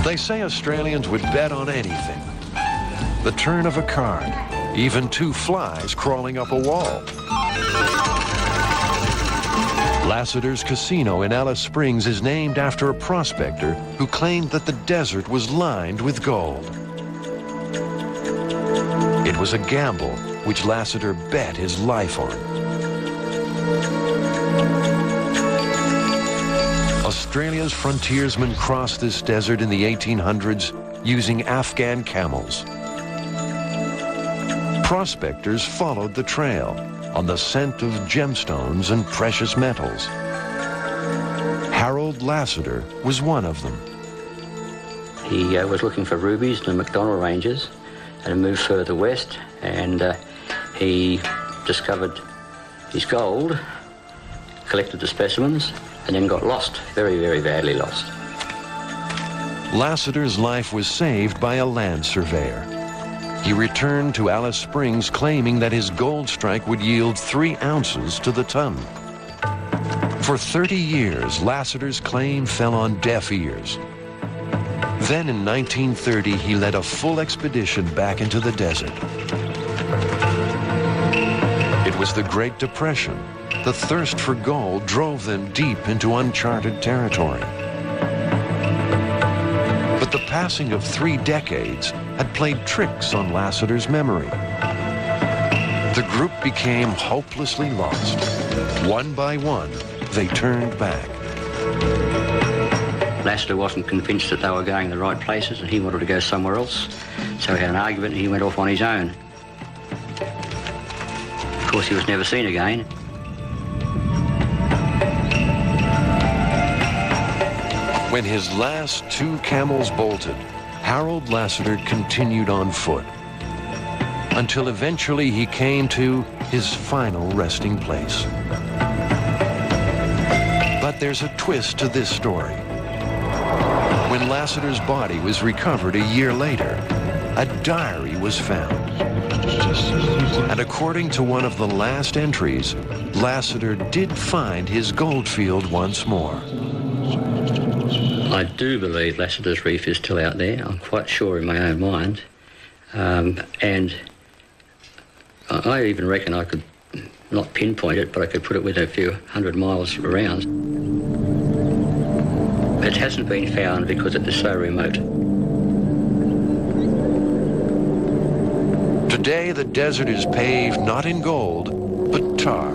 They say Australians would bet on anything. The turn of a card, even two flies crawling up a wall. Lasseter's casino in Alice Springs is named after a prospector who claimed that the desert was lined with gold. It was a gamble which Lasseter bet his life on. Australia's frontiersmen crossed this desert in the 1800s using Afghan camels. Prospectors followed the trail on the scent of gemstones and precious metals. Harold Lasseter was one of them. He was looking for rubies in the McDonnell Ranges and moved further west, and he discovered his gold, collected the specimens, and then got lost, very, very badly lost. Lasseter's life was saved by a land surveyor. He returned to Alice Springs claiming that his gold strike would yield 3 ounces to the ton. For 30 years, Lasseter's claim fell on deaf ears. Then in 1930, he led a full expedition back into the desert. It was the Great Depression. The thirst for gold drove them deep into uncharted territory. But the passing of 3 decades had played tricks on Lasseter's memory. The group became hopelessly lost. One by one, they turned back. Lasseter wasn't convinced that they were going the right places, and he wanted to go somewhere else. So we had an argument, and he went off on his own. Of course, he was never seen again. When his last 2 camels bolted, Harold Lasseter continued on foot until eventually he came to his final resting place. But there's a twist to this story. When Lasseter's body was recovered a year later, a diary was found. And according to one of the last entries, Lasseter did find his gold field once more. I do believe Lasseter's Reef is still out there. I'm quite sure in my own mind. And I even reckon I could not pinpoint it, but I could put it within a few hundred miles around. It hasn't been found because it is so remote. Today, the desert is paved not in gold, but tar.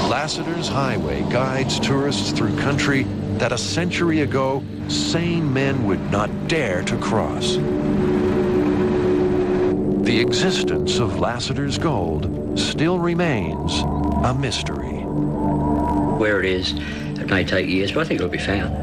Lasseter's highway guides tourists through country that a century ago, sane men would not dare to cross. The existence of Lasseter's gold still remains a mystery. Where it is, it may take years, but I think it'll be found.